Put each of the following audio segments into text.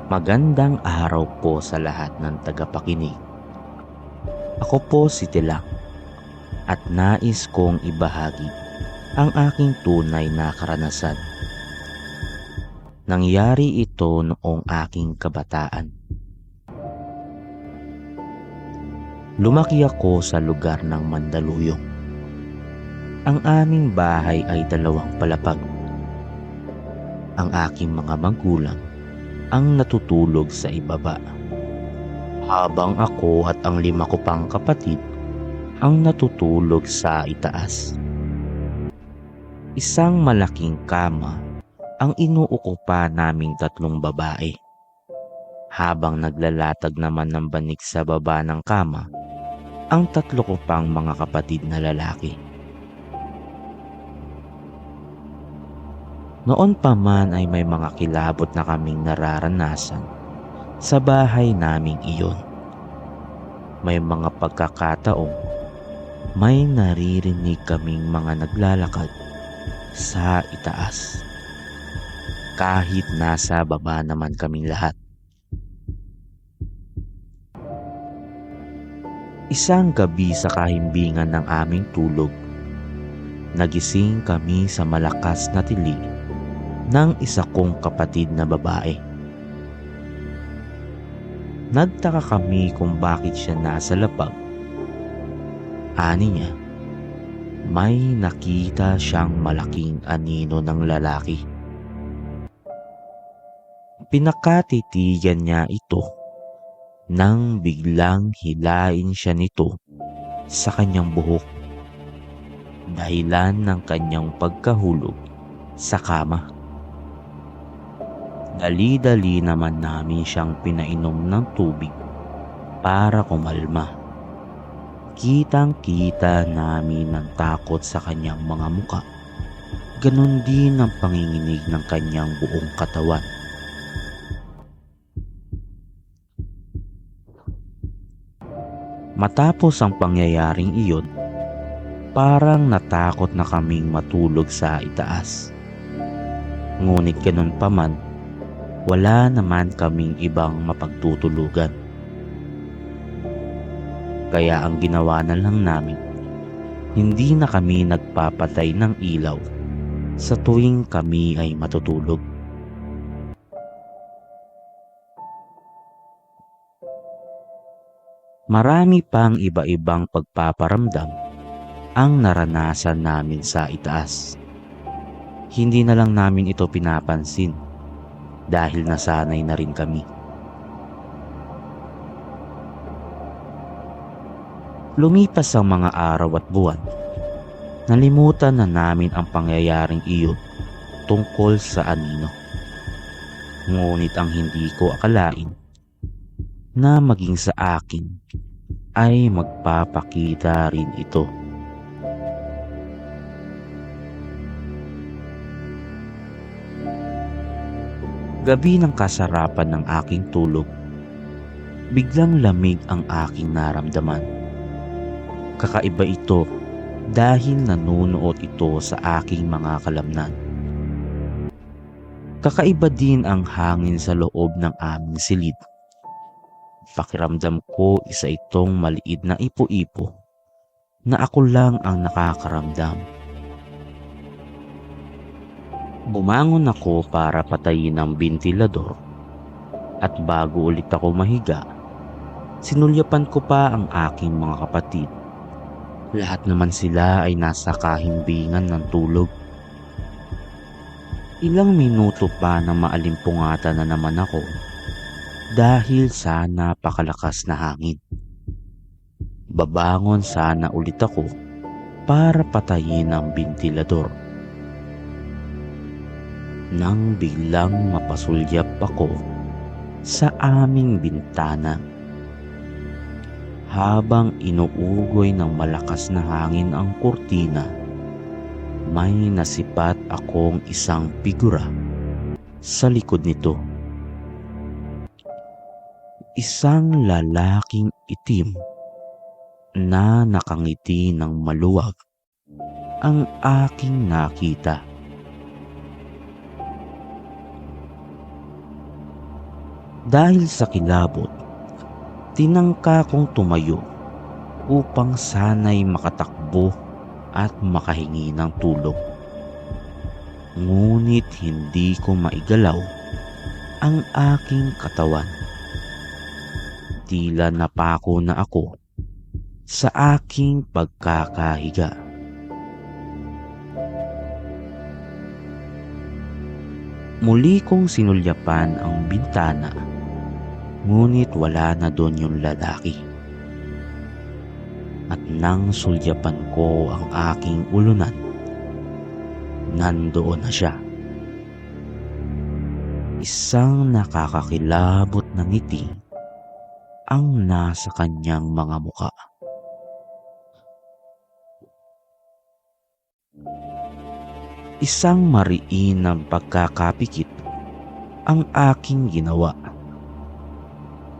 Magandang araw po sa lahat ng tagapakinig. Ako po si Tila at nais kong ibahagi ang aking tunay na karanasan. Nangyari ito noong aking kabataan. Lumaki ako sa lugar ng Mandaluyong. Ang aming bahay ay 2 palapag. Ang aking mga magulang ang natutulog sa ibaba, habang ako at ang 5 ko pang kapatid ang natutulog sa itaas. Isang malaking kama ang inuukupa naming 3 babae, habang naglalatag naman ng banig sa baba ng kama ang 3 ko pang mga kapatid na lalaki. Noon pa man ay may mga kilabot na kaming nararanasan sa bahay naming iyon. May mga pagkakataong may naririnig kaming mga naglalakad sa itaas, kahit nasa baba naman kaming lahat. Isang gabi sa kahimbingan ng aming tulog, nagising kami sa malakas na tili ng isa kong kapatid na babae. Nagtaka kami kung bakit siya nasa labag. Ani niya, may nakita siyang malaking anino ng lalaki. Pinakatitigan niya ito nang biglang hilain siya nito sa kanyang buhok, dahilan ng kanyang pagkahulog sa kama. Dali-dali naman namin siyang pinainom ng tubig para kumalma. Kitang-kita namin ang takot sa kanyang mga muka. Ganon din ang panginginig ng kanyang buong katawan. Matapos ang pangyayaring iyon, parang natakot na kaming matulog sa itaas. Ngunit ganon pa man, wala naman kaming ibang mapagtutulugan. Kaya ang ginawa na lang namin, hindi na kami nagpapatay ng ilaw sa tuwing kami ay matutulog. Marami pang iba-ibang pagpaparamdam ang naranasan namin sa itaas. Hindi na lang namin ito pinapansin dahil nasanay na rin kami. Lumipas ang mga araw at buwan. Nalimutan na namin ang pangyayaring iyon tungkol sa anino. Ngunit ang hindi ko akalain na maging sa akin ay magpapakita rin ito. Gabi ng kasarapan ng aking tulog, biglang lamig ang aking naramdaman. Kakaiba ito dahil nanunuot ito sa aking mga kalamnan. Kakaiba din ang hangin sa loob ng aming silid. Pakiramdam ko isa itong maliit na ipo-ipo na ako lang ang nakakaramdam. Bumangon ako para patayin ang bentilador at bago ulit ako mahiga, sinulyapan ko pa ang aking mga kapatid. Lahat naman sila ay nasa kahimbingan ng tulog. Ilang minuto pa na maalimpungatan na naman ako dahil sa napakalakas na hangin. Babangon sana ulit ako para patayin ang bentilador, nang biglang mapasulyap ako sa aming bintana. Habang inuugoy ng malakas na hangin ang kurtina, may nasipat akong isang figura sa likod nito. Isang lalaking itim na nakangiti ng maluwag ang aking nakita. Dahil sa kilabot, tinangka kong tumayo upang sana'y makatakbo at makahingi ng tulong. Ngunit hindi ko maigalaw ang aking katawan. Tila napako na ako sa aking pagkakahiga. Muli kong sinulyapan ang bintana, ngunit wala na doon yung lalaki. At nang sulyapan ko ang aking ulunan, nandoon na siya. Isang nakakakilabot na ngiti ang nasa kanyang mga muka. Isang mariin ng pagkakapikit ang aking ginawa.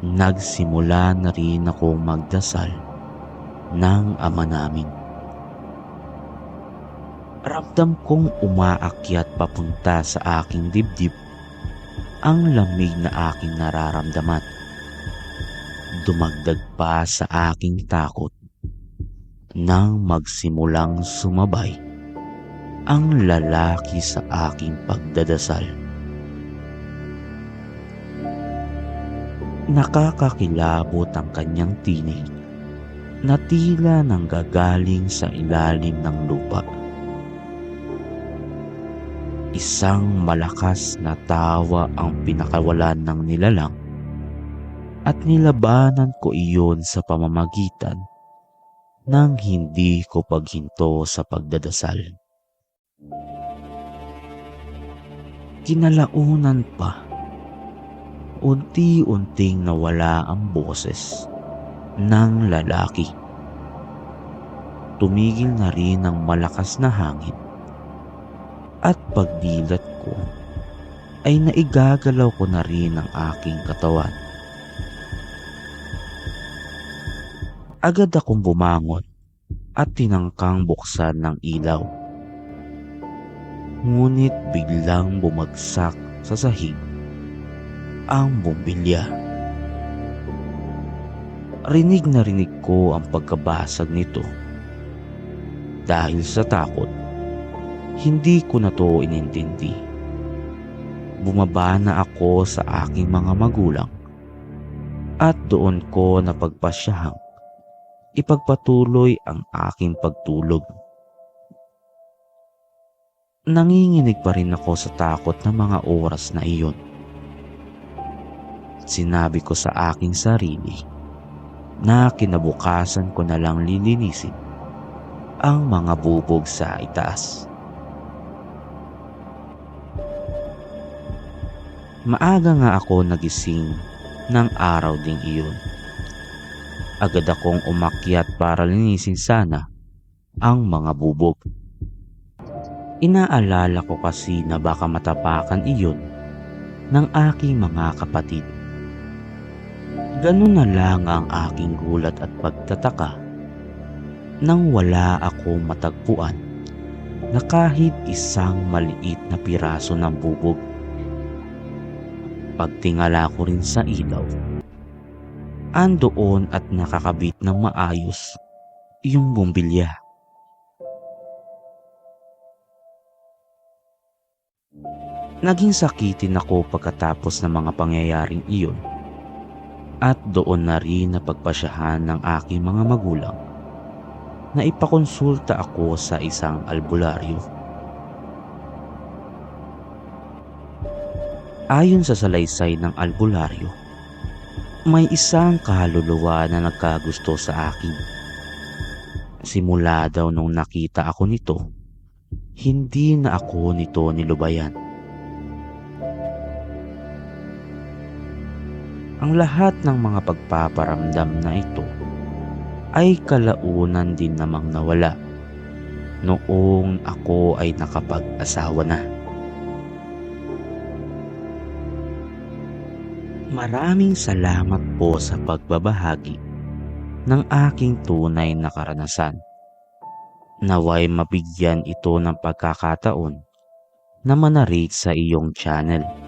Nagsimula na rin akong magdasal ng Ama namin. Ramdam kong umaakyat papunta sa aking dibdib ang lamig na aking nararamdaman. Dumagdag pa sa aking takot nang magsimulang sumabay ang lalaki sa aking pagdadasal. Nakakakilabot ang kanyang tinig na tila nanggagaling sa ilalim ng lupa. Isang malakas na tawa ang pinakawalan ng nilalang at nilabanan ko iyon sa pamamagitan ng hindi ko paghinto sa pagdadasal. Kinalaunan pa, unti-unting nawala ang boses ng lalaki. Tumigil na rin ang malakas na hangin at pagdilat ko ay naigagalaw ko na rin ang aking katawan. Agad akong bumangon at tinangkang buksan ng ilaw. Ngunit biglang bumagsak sa sahig ang bumbilya. Rinig na rinig ko ang pagkabasag nito. Dahil sa takot, hindi ko na to inintindi. Bumaba na ako sa aking mga magulang at doon ko napagpasyahang ipagpatuloy ang aking pagtulog. Nanginginig pa rin ako sa takot ng mga oras na iyon. Sinabi ko sa aking sarili na kinabukasan ko na lang lilinisin ang mga bubog sa itaas. Maaga nga ako nagising ng araw ding iyon. Agad akong umakyat para linisin sana ang mga bubog. Inaalala ko kasi na baka matapakan iyon ng aking mga kapatid. Ganun na lang ang aking gulat at pagtataka nang wala akong matagpuan na kahit isang maliit na piraso ng bubog. Pagtingala ko rin sa ilaw, andoon at nakakabit ng maayos yung bumbilya. Naging sakitin ako pagkatapos ng mga pangyayaring iyon at doon na rin napagpasyahan ng aking mga magulang na ipakonsulta ako sa isang albularyo. Ayon sa salaysay ng albularyo, may isang kaluluwa na nagkagusto sa akin. Simula daw nung nakita ako nito, hindi na ako nito nilubayan. Ang lahat ng mga pagpaparamdam na ito ay kalaunan din namang nawala noong ako ay nakapag-asawa na. Maraming salamat po sa pagbabahagi ng aking tunay na karanasan. Naway mabigyan ito ng pagkakataon na manarate sa iyong channel.